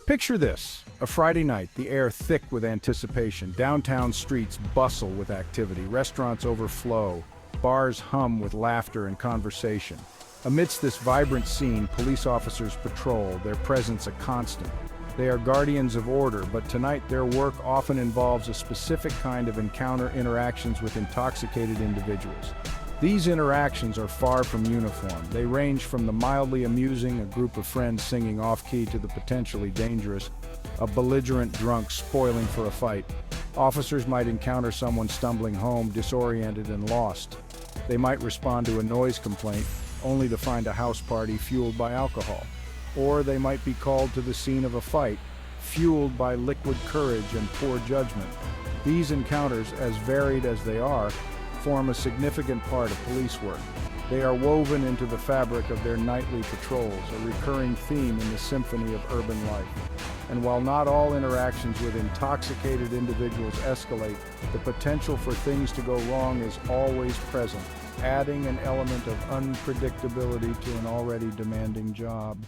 Picture this, a Friday night, the air thick with anticipation. Downtown streets bustle with activity, restaurants overflow, bars hum with laughter and conversation. Amidst this vibrant scene, police officers patrol, their presence a constant. They are guardians of order, but tonight their work often involves a specific kind of interactions with intoxicated individuals. These interactions are far from uniform. They range from the mildly amusing, a group of friends singing off-key, to the potentially dangerous, a belligerent drunk spoiling for a fight. Officers might encounter someone stumbling home, disoriented and lost. They might respond to a noise complaint, only to find a house party fueled by alcohol. Or they might be called to the scene of a fight, fueled by liquid courage and poor judgment. These encounters, as varied as they are, form a significant part of police work. They are woven into the fabric of their nightly patrols, a recurring theme in the symphony of urban life. And while not all interactions with intoxicated individuals escalate, the potential for things to go wrong is always present, adding an element of unpredictability to an already demanding job.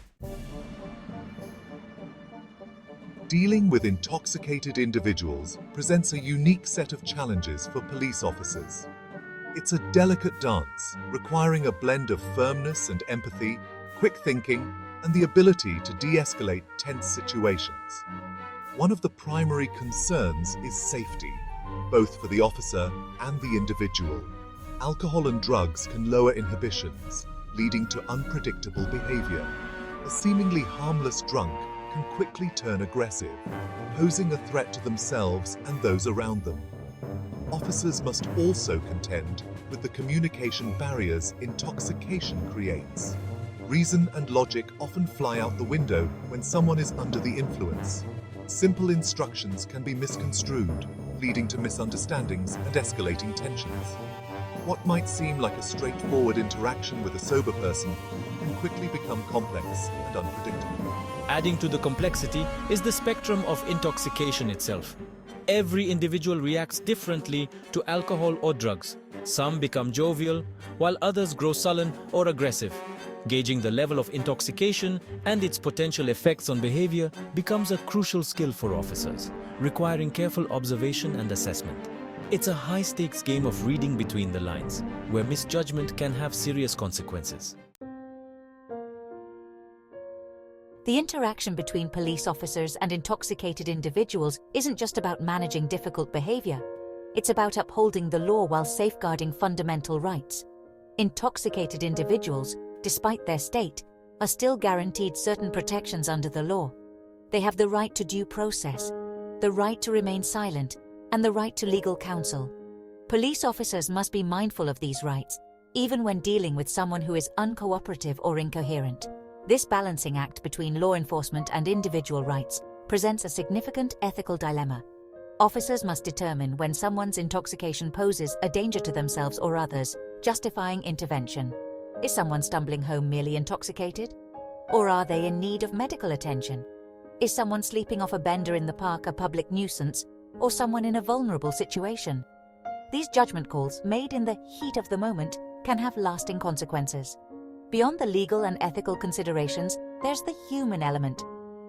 Dealing with intoxicated individuals presents a unique set of challenges for police officers. It's a delicate dance, requiring a blend of firmness and empathy, quick thinking, and the ability to de-escalate tense situations. One of the primary concerns is safety, both for the officer and the individual. Alcohol and drugs can lower inhibitions, leading to unpredictable behavior. A seemingly harmless drunk can quickly turn aggressive, posing a threat to themselves and those around them. Officers must also contend with the communication barriers intoxication creates. Reason and logic often fly out the window when someone is under the influence. Simple instructions can be misconstrued, leading to misunderstandings and escalating tensions. What might seem like a straightforward interaction with a sober person can quickly become complex and unpredictable. Adding to the complexity is the spectrum of intoxication itself. Every individual reacts differently to alcohol or drugs. Some become jovial, while others grow sullen or aggressive. Gauging the level of intoxication and its potential effects on behavior becomes a crucial skill for officers, requiring careful observation and assessment. It's a high-stakes game of reading between the lines, where misjudgment can have serious consequences. The interaction between police officers and intoxicated individuals isn't just about managing difficult behavior. It's about upholding the law while safeguarding fundamental rights. Intoxicated individuals, despite their state, are still guaranteed certain protections under the law. They have the right to due process, the right to remain silent, and the right to legal counsel. Police officers must be mindful of these rights, even when dealing with someone who is uncooperative or incoherent. This balancing act between law enforcement and individual rights presents a significant ethical dilemma. Officers must determine when someone's intoxication poses a danger to themselves or others, justifying intervention. Is someone stumbling home merely intoxicated? Or are they in need of medical attention? Is someone sleeping off a bender in the park a public nuisance, or someone in a vulnerable situation? These judgment calls, made in the heat of the moment, can have lasting consequences. Beyond the legal and ethical considerations, there's the human element.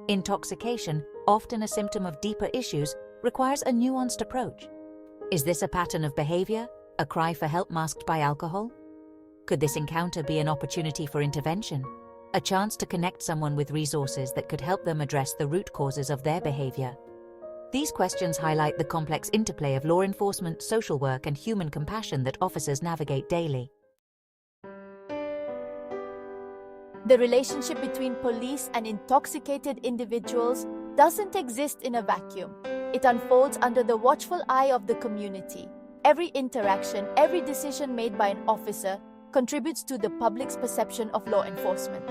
Intoxication, often a symptom of deeper issues, requires a nuanced approach. Is this a pattern of behavior, a cry for help masked by alcohol? Could this encounter be an opportunity for intervention, a chance to connect someone with resources that could help them address the root causes of their behavior? These questions highlight the complex interplay of law enforcement, social work, and human compassion that officers navigate daily. The relationship between police and intoxicated individuals doesn't exist in a vacuum. It unfolds under the watchful eye of the community. Every interaction, every decision made by an officer contributes to the public's perception of law enforcement.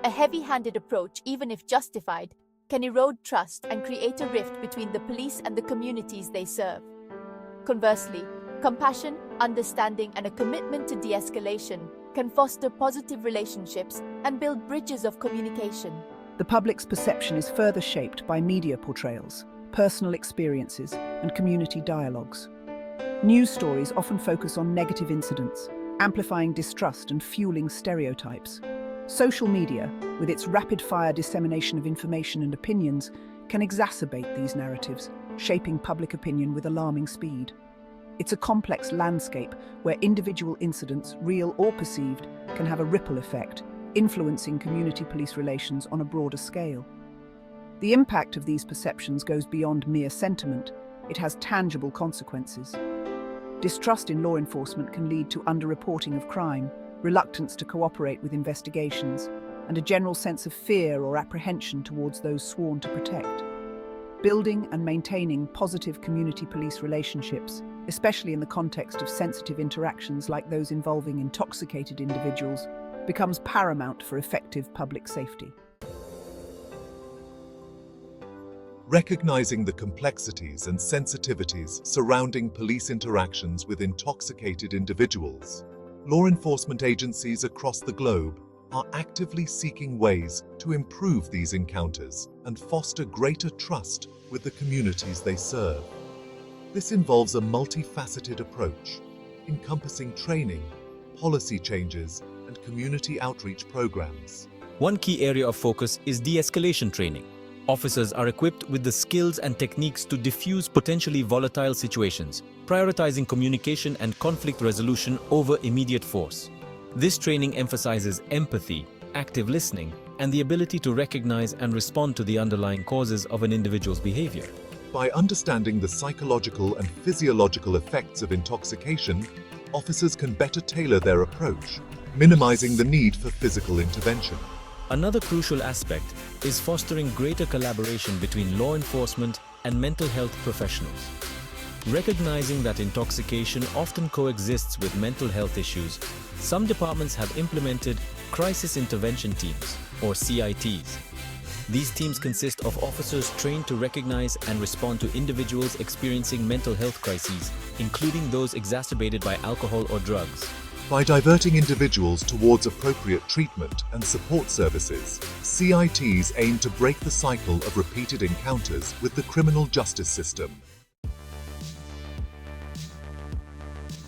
A heavy-handed approach, even if justified, can erode trust and create a rift between the police and the communities they serve. Conversely, compassion, understanding, and a commitment to de-escalation can foster positive relationships and build bridges of communication. The public's perception is further shaped by media portrayals, personal experiences, and community dialogues. News stories often focus on negative incidents, amplifying distrust and fueling stereotypes. Social media, with its rapid-fire dissemination of information and opinions, can exacerbate these narratives, shaping public opinion with alarming speed. It's a complex landscape where individual incidents, real or perceived, can have a ripple effect, influencing community police relations on a broader scale. The impact of these perceptions goes beyond mere sentiment. It has tangible consequences. Distrust in law enforcement can lead to underreporting of crime, reluctance to cooperate with investigations, and a general sense of fear or apprehension towards those sworn to protect. Building and maintaining positive community police relationships, especially in the context of sensitive interactions like those involving intoxicated individuals, becomes paramount for effective public safety. Recognizing the complexities and sensitivities surrounding police interactions with intoxicated individuals, law enforcement agencies across the globe are actively seeking ways to improve these encounters and foster greater trust with the communities they serve. This involves a multifaceted approach, encompassing training, policy changes, and community outreach programs. One key area of focus is de-escalation training. Officers are equipped with the skills and techniques to diffuse potentially volatile situations, prioritizing communication and conflict resolution over immediate force. This training emphasizes empathy, active listening, and the ability to recognize and respond to the underlying causes of an individual's behavior. By understanding the psychological and physiological effects of intoxication, officers can better tailor their approach, minimizing the need for physical intervention. Another crucial aspect is fostering greater collaboration between law enforcement and mental health professionals. Recognizing that intoxication often coexists with mental health issues, some departments have implemented crisis intervention teams, or CITs. These teams consist of officers trained to recognize and respond to individuals experiencing mental health crises, including those exacerbated by alcohol or drugs. By diverting individuals towards appropriate treatment and support services, CITs aim to break the cycle of repeated encounters with the criminal justice system.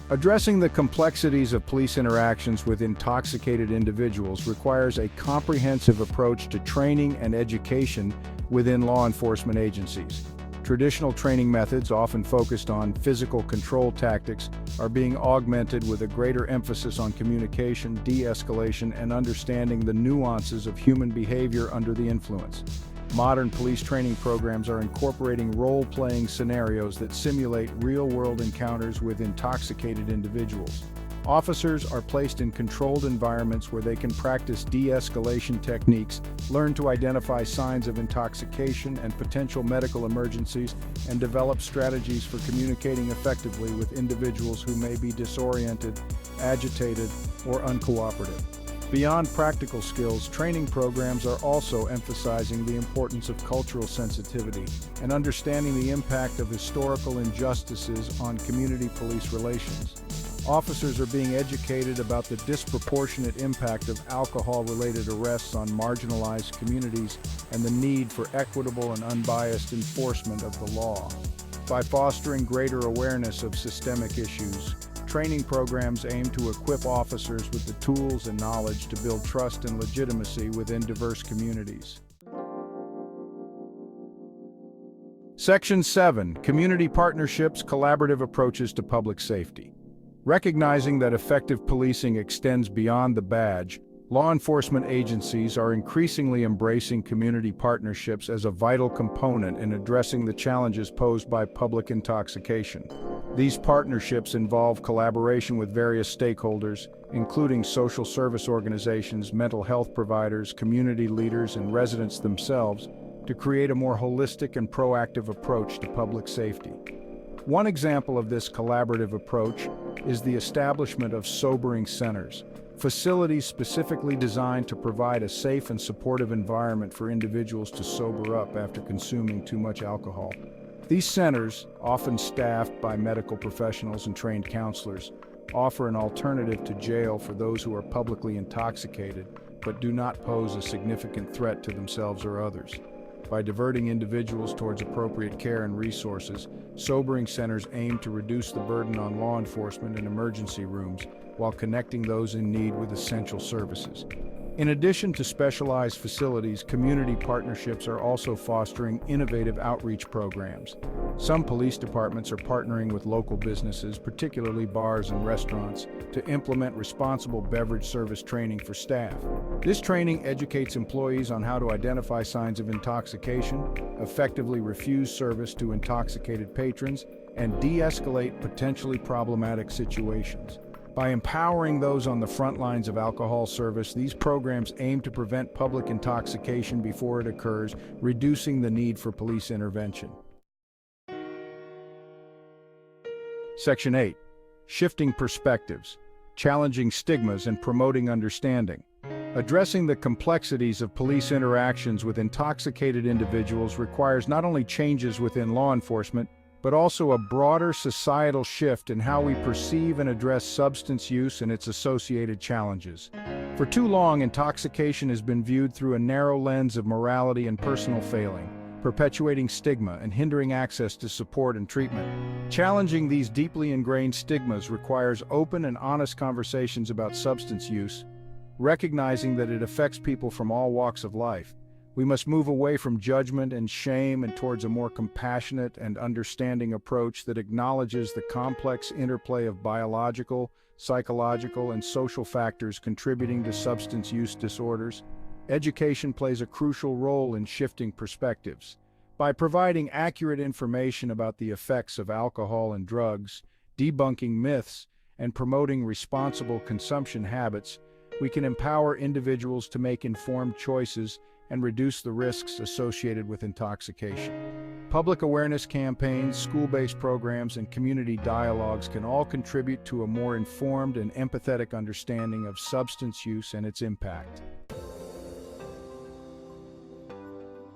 Addressing the complexities of police interactions with intoxicated individuals requires a comprehensive approach to training and education within law enforcement agencies. Traditional training methods, often focused on physical control tactics, are being augmented with a greater emphasis on communication, de-escalation, and understanding the nuances of human behavior under the influence. Modern police training programs are incorporating role-playing scenarios that simulate real-world encounters with intoxicated individuals. Officers are placed in controlled environments where they can practice de-escalation techniques, learn to identify signs of intoxication and potential medical emergencies, and develop strategies for communicating effectively with individuals who may be disoriented, agitated, or uncooperative. Beyond practical skills, training programs are also emphasizing the importance of cultural sensitivity and understanding the impact of historical injustices on community police relations. Officers are being educated about the disproportionate impact of alcohol-related arrests on marginalized communities and the need for equitable and unbiased enforcement of the law. By fostering greater awareness of systemic issues, training programs aim to equip officers with the tools and knowledge to build trust and legitimacy within diverse communities. Section 7. Community Partnerships, Collaborative Approaches to Public Safety. Recognizing that effective policing extends beyond the badge, law enforcement agencies are increasingly embracing community partnerships as a vital component in addressing the challenges posed by public intoxication. These partnerships involve collaboration with various stakeholders, including social service organizations, mental health providers, community leaders, and residents themselves, to create a more holistic and proactive approach to public safety. One example of this collaborative approach is the establishment of sobering centers, facilities specifically designed to provide a safe and supportive environment for individuals to sober up after consuming too much alcohol. These centers, often staffed by medical professionals and trained counselors, offer an alternative to jail for those who are publicly intoxicated but do not pose a significant threat to themselves or others. By diverting individuals towards appropriate care and resources, sobering centers aim to reduce the burden on law enforcement and emergency rooms while connecting those in need with essential services. In addition to specialized facilities, community partnerships are also fostering innovative outreach programs. Some police departments are partnering with local businesses, particularly bars and restaurants, to implement responsible beverage service training for staff. This training educates employees on how to identify signs of intoxication, effectively refuse service to intoxicated patrons, and de-escalate potentially problematic situations. By empowering those on the front lines of alcohol service, these programs aim to prevent public intoxication before it occurs, reducing the need for police intervention. Section 8. Shifting perspectives, challenging stigmas and promoting understanding. Addressing the complexities of police interactions with intoxicated individuals requires not only changes within law enforcement, but also a broader societal shift in how we perceive and address substance use and its associated challenges. For too long, intoxication has been viewed through a narrow lens of morality and personal failing, perpetuating stigma and hindering access to support and treatment. Challenging these deeply ingrained stigmas requires open and honest conversations about substance use, recognizing that it affects people from all walks of life. We must move away from judgment and shame and towards a more compassionate and understanding approach that acknowledges the complex interplay of biological, psychological, and social factors contributing to substance use disorders. Education plays a crucial role in shifting perspectives. By providing accurate information about the effects of alcohol and drugs, debunking myths, and promoting responsible consumption habits, we can empower individuals to make informed choices and reduce the risks associated with intoxication. Public awareness campaigns, school-based programs, and community dialogues can all contribute to a more informed and empathetic understanding of substance use and its impact.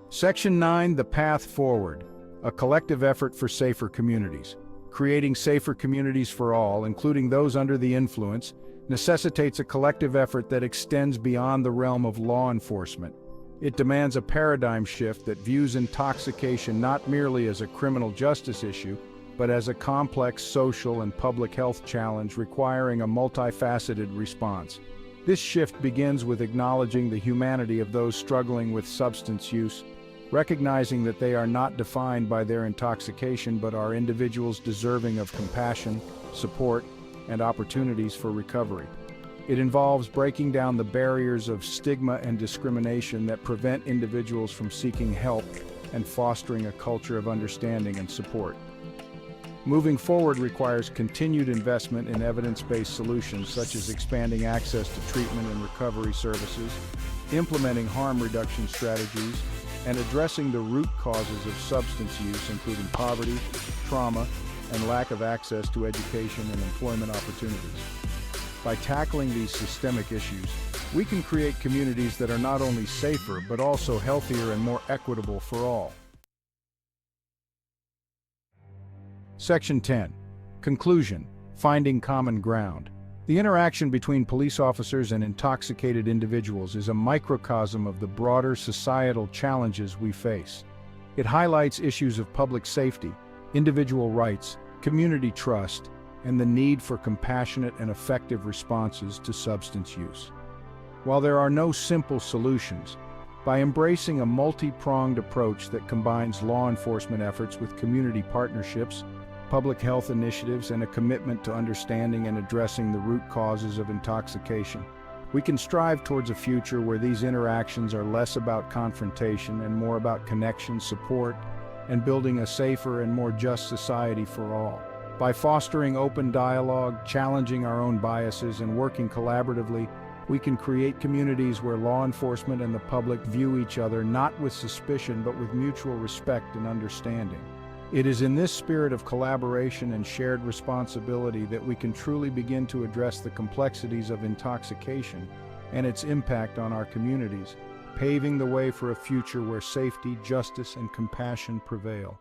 Section 9, The Path Forward, a collective effort for safer communities. Creating safer communities for all, including those under the influence, necessitates a collective effort that extends beyond the realm of law enforcement. It demands a paradigm shift that views intoxication not merely as a criminal justice issue, but as a complex social and public health challenge requiring a multifaceted response. This shift begins with acknowledging the humanity of those struggling with substance use, recognizing that they are not defined by their intoxication but are individuals deserving of compassion, support, and opportunities for recovery. It involves breaking down the barriers of stigma and discrimination that prevent individuals from seeking help and fostering a culture of understanding and support. Moving forward requires continued investment in evidence-based solutions such as expanding access to treatment and recovery services, implementing harm reduction strategies, and addressing the root causes of substance use, including poverty, trauma, and lack of access to education and employment opportunities. By tackling these systemic issues, we can create communities that are not only safer, but also healthier and more equitable for all. Section 10. Conclusion: Finding common ground. The interaction between police officers and intoxicated individuals is a microcosm of the broader societal challenges we face. It highlights issues of public safety, individual rights, community trust, and the need for compassionate and effective responses to substance use. While there are no simple solutions, by embracing a multi-pronged approach that combines law enforcement efforts with community partnerships, public health initiatives, and a commitment to understanding and addressing the root causes of intoxication, we can strive towards a future where these interactions are less about confrontation and more about connection, support, and building a safer and more just society for all. By fostering open dialogue, challenging our own biases, and working collaboratively, we can create communities where law enforcement and the public view each other not with suspicion but with mutual respect and understanding. It is in this spirit of collaboration and shared responsibility that we can truly begin to address the complexities of intoxication and its impact on our communities, paving the way for a future where safety, justice, and compassion prevail.